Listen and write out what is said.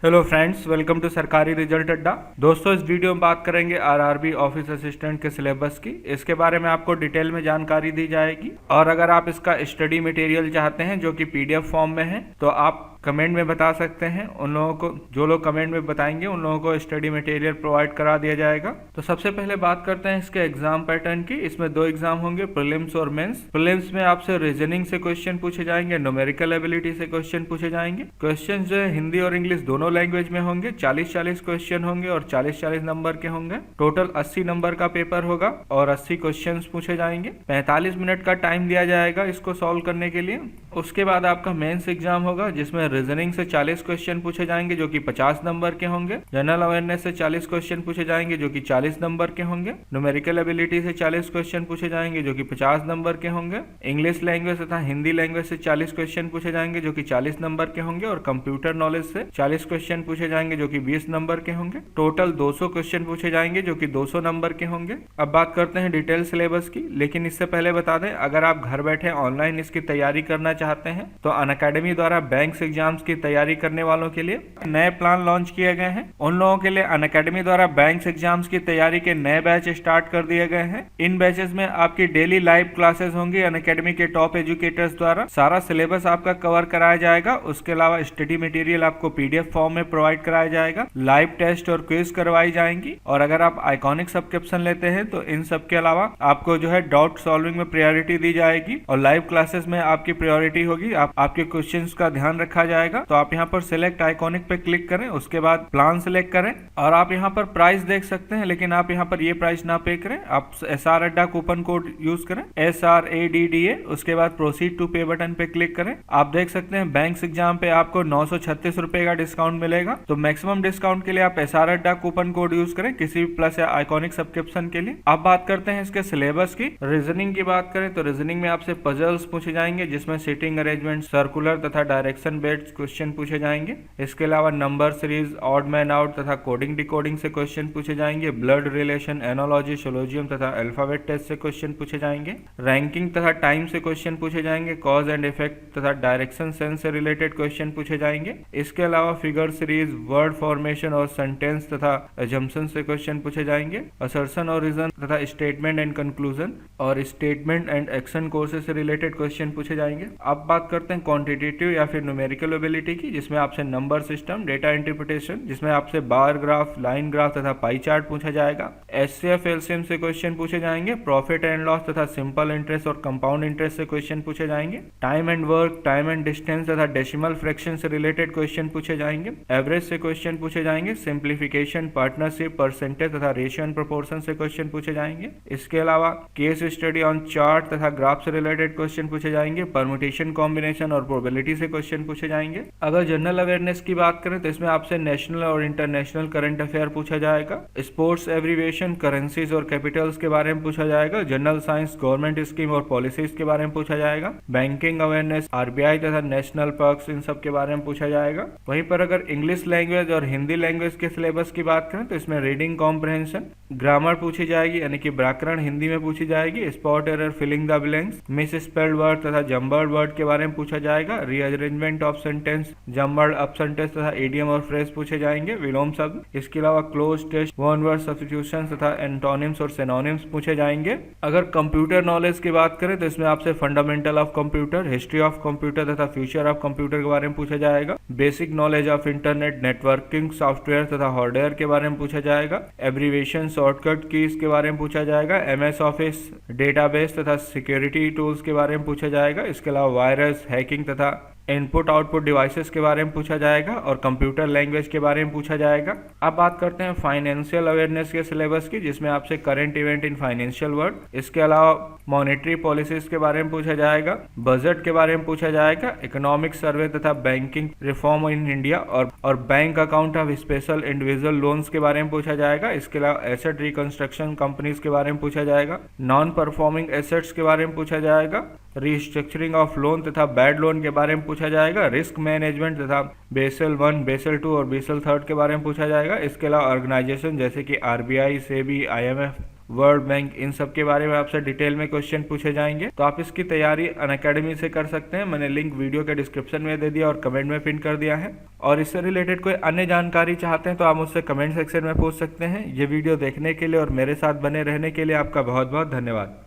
Hello friends, welcome to सरकारी result अड्डा। दोस्तों, इस वीडियो में बात करेंगे आरआरबी ऑफिस असिस्टेंट के सिलेबस की। इसके बारे में आपको डिटेल में जानकारी दी जाएगी और अगर आप इसका स्टडी मटेरियल चाहते हैं जो कि पीडीएफ फॉर्म में है तो आप कमेंट में बता सकते हैं। उन लोगों को जो लोग कमेंट में बताएंगे उन लोगों को स्टडी मटेरियल प्रोवाइड करा दिया जाएगा। तो सबसे पहले बात करते हैं इसके एग्जाम पैटर्न की। इसमें 2 एग्जाम होंगे, प्रीलिम्स और मेंस। प्रीलिम्स में आपसे रीजनिंग से क्वेश्चन पूछे जाएंगे, न्यूमेरिकल एबिलिटी से क्वेश्चन पूछे जाएंगे। क्वेश्चन जो है हिंदी और इंग्लिश दोनों लैंग्वेज में होंगे। 40-40 क्वेश्चन होंगे और 40-40 नंबर के होंगे। टोटल 80 नंबर का पेपर होगा और 80 क्वेश्चन पूछे जाएंगे। 45 मिनट का टाइम दिया जाएगा इसको सॉल्व करने के लिए। उसके बाद आपका मेंस एग्जाम होगा जिसमें रीजनिंग से 40 क्वेश्चन पूछे जाएंगे जो कि 50 नंबर के होंगे। जनरल अवेयरनेस से 40 क्वेश्चन पूछे जाएंगे जो कि 40 नंबर के होंगे। न्यूमेरिकल एबिलिटी से 40 क्वेश्चन पूछे जाएंगे जो कि 50 नंबर के होंगे। इंग्लिश लैंग्वेज तथा हिंदी लैंग्वेज से 40 क्वेश्चन पूछे जाएंगे जो कि 40 नंबर के होंगे और कंप्यूटर नॉलेज से 40 क्वेश्चन पूछे जाएंगे जो कि 20 नंबर के होंगे। टोटल 200 क्वेश्चन पूछे जाएंगे जो कि 200 नंबर के होंगे। अब बात करते हैं डिटेल सिलेबस की, लेकिन इससे पहले बता दें अगर आप घर बैठे ऑनलाइन इसकी तैयारी करना चाहते हैं तो अनअकैडमी द्वारा बैंक्स एग्जाम्स की तैयारी करने वालों के लिए नए प्लान लॉन्च किए गए हैं। उन लोगों के लिए अनअकैडमी द्वारा बैंक्स एग्जाम्स की तैयारी के नए बैच स्टार्ट कर दिए गए हैं। इन बैचेस में आपकी डेली लाइव क्लासेस होंगी अनअकैडमी के टॉप एजुकेटर्स द्वारा। सारा सिलेबस आपका कवर कराया जाएगा। उसके अलावा स्टडी मटेरियल आपको पीडीएफ फॉर्म में प्रोवाइड कराया जाएगा। लाइव टेस्ट और क्विज करवाई जाएंगी और अगर आप आइकॉनिक सब्सक्रिप्शन लेते हैं तो इन सब के अलावा आपको जो है डाउट सॉल्विंग में प्रायोरिटी दी जाएगी और लाइव क्लासेस में आपकी प्रायोरिटी होगी। आपके क्वेश्चंस का ध्यान रखा जाएगा। तो आप यहाँ पर सिलेक्ट आइकॉनिक पे क्लिक करें, उसके बाद प्लान सिलेक्ट करें और आप यहाँ पर प्राइस देख सकते हैं, लेकिन आप यहाँ पर ये प्राइस ना पे करें। आप SR अड्डा कूपन कोड यूज करें SRADDA, उसके बाद प्रोसीड टू पे बटन पे क्लिक करें। आप देख सकते हैं बैंक्स एग्जाम पे आपको 936 रुपए का डिस्काउंट मिलेगा। तो मैक्सिमम डिस्काउंट के लिए आप SR अड्डा कूपन कोड यूज करें किसी भी प्लस या आइकॉनिक सब्सक्रिप्शन के लिए। अब बात करते हैं इसके सिलेबस की। रीजनिंग की बात करें तो रीजनिंग में आपसे पजल्स पूछे जाएंगे जिसमें सीटिंग अरेंजमेंट, सर्कुलर तथा डायरेक्शन बेस्ड क्वेश्चन पूछे जाएंगे। इसके अलावा number series, odd man out तथा कोडिंग डिकोडिंग से क्वेश्चन पूछे जाएंगे। ब्लड रिलेशन, एनोलॉजी, सोलोजियम तथा अल्फाबेट टेस्ट से क्वेश्चन पूछे जाएंगे। रैंकिंग तथा टाइम से क्वेश्चन पूछे जाएंगे। कॉज एंड इफेक्ट तथा डायरेक्शन सेंस से रिलेटेड क्वेश्चन पूछे जाएंगे। इसके अलावा फिगर सीरीज, वर्ड फॉर्मेशन और सेंटेंस तथा अजम्पशन से क्वेश्चन पूछे जाएंगे। असर्शन और रीजन तथा स्टेटमेंट एंड कंक्लूजन और स्टेटमेंट एंड एक्शन कोर्सेज से रिलेटेड क्वेश्चन पूछे जाएंगे। अब बात करते हैं क्वांटिटेटिव या फिर न्यूमेरिकल एबिलिटी की, जिसमें आपसे नंबर सिस्टम, डेटा इंटरप्रिटेशन, जिसमें आपसे बार ग्राफ, लाइन ग्राफ तथा पाई चार्ट पूछा जाएगा। एचसीएफ एलसीएम से क्वेश्चन पूछे जाएंगे। प्रॉफिट एंड लॉस तथा सिंपल इंटरेस्ट और कंपाउंड इंटरेस्ट से क्वेश्चन पूछे जाएंगे। Time and work, time and distance तथा डेसिमल फ्रैक्शन से रिलेटेड क्वेश्चन पूछे जाएंगे। एवरेज से क्वेश्चन पूछे जाएंगे। सिंप्लीफिकेशन, पार्टनरशिप, परसेंटेज तथा रेशियो एंड प्रोपोर्शन से क्वेश्चन पूछे जाएंगे। इसके अलावा केस स्टडी ऑन चार्ट तथा ग्राफ से रिलेटेड क्वेश्चन पूछे जाएंगे। परम्यूटेशन, कॉम्बिनेशन और प्रोबेबिलिटी से क्वेश्चन पूछे जाएंगे। अगर जनरल अवेयरनेस की बात करें तो इसमें आपसे नेशनल और इंटरनेशनल करंट अफेयर पूछा जाएगा। स्पोर्ट्स, एब्रीविएशन, करेंसीज और कैपिटल्स के बारे में पूछा जाएगा। जनरल साइंस, गवर्नमेंट स्कीम और पॉलिसीज के बारे में पूछा जाएगा। बैंकिंग अवेयरनेस, आरबीआई तथा नेशनल पर्क्स, इन सब के बारे में पूछा जाएगा। वहीं पर अगर इंग्लिश लैंग्वेज और हिंदी लैंग्वेज के सिलेबस की बात करें तो इसमें रीडिंग कॉम्प्रहेंशन, ग्रामर पूछी जाएगी यानी कि व्याकरण हिंदी में पूछी जाएगी। Spot error, filling the blanks, misspelled word तथा जम्बर्ड वर्ड के बारे में पूछा जाएगा। Rearrangement of sentence, jumbled up sentence तथा इडियम और फ्रेज पूछे जाएंगे, विलोम शब्द। इसके अलावा cloze test, one word substitution तथा एंटोनिम्स और सिनोनिम्स पूछे जाएंगे। अगर कंप्यूटर नॉलेज की बात करें तो इसमें आपसे fundamental of computer, history of computer तथा फ्यूचर ऑफ कंप्यूटर के बारे में पूछा जाएगा। Basic knowledge of internet, networking, software तथा हार्डवेयर के बारे में पूछा जाएगा। एब्रीविएशन, शॉर्टकट कीज के बारे में पूछा जाएगा। एमएस ऑफिस, डेटाबेस तथा सिक्योरिटी टूल्स के बारे में पूछा जाएगा। इसके अलावा वायरस, हैकिंग तथा इनपुट आउटपुट डिवाइसेस के बारे में पूछा जाएगा और कंप्यूटर लैंग्वेज के बारे में पूछा जाएगा। अब बात करते हैं फाइनेंशियल अवेयरनेस के सिलेबस की, जिसमें आपसे current event in financial world, इसके अलावा मॉनेटरी पॉलिसीज के बारे में पूछा जाएगा। बजट के बारे में पूछा जाएगा। इकोनॉमिक सर्वे तथा बैंकिंग रिफॉर्म इन इंडिया और bank account of special individual loans के बारे में पूछा जाएगा। इसके अलावा एसेट रिकंस्ट्रक्शन कंपनीज के बारे में पूछा जाएगा। नॉन परफॉर्मिंग एसेट्स के बारे में पूछा जाएगा। रिस्ट्रक्चरिंग ऑफ लोन तथा बैड लोन के बारे में पूछा जाएगा। रिस्क मैनेजमेंट तथा बेसल 1, बेसल 2 और बेसल 3 के बारे में पूछा जाएगा। इसके अलावा ऑर्गेनाइजेशन जैसे कि RBI, SEBI, IMF, World Bank, इन सब के बारे में आपसे डिटेल में क्वेश्चन पूछे जाएंगे। तो आप इसकी तैयारी अनअकैडमी से कर सकते हैं। मैंने लिंक वीडियो के डिस्क्रिप्शन में दे दिया और कमेंट में पिन कर दिया है। और इससे रिलेटेड कोई अन्य जानकारी चाहते हैं तो आप मुझसे कमेंट सेक्शन में पूछ सकते हैं। ये वीडियो देखने के लिए और मेरे साथ बने रहने के लिए आपका बहुत बहुत धन्यवाद।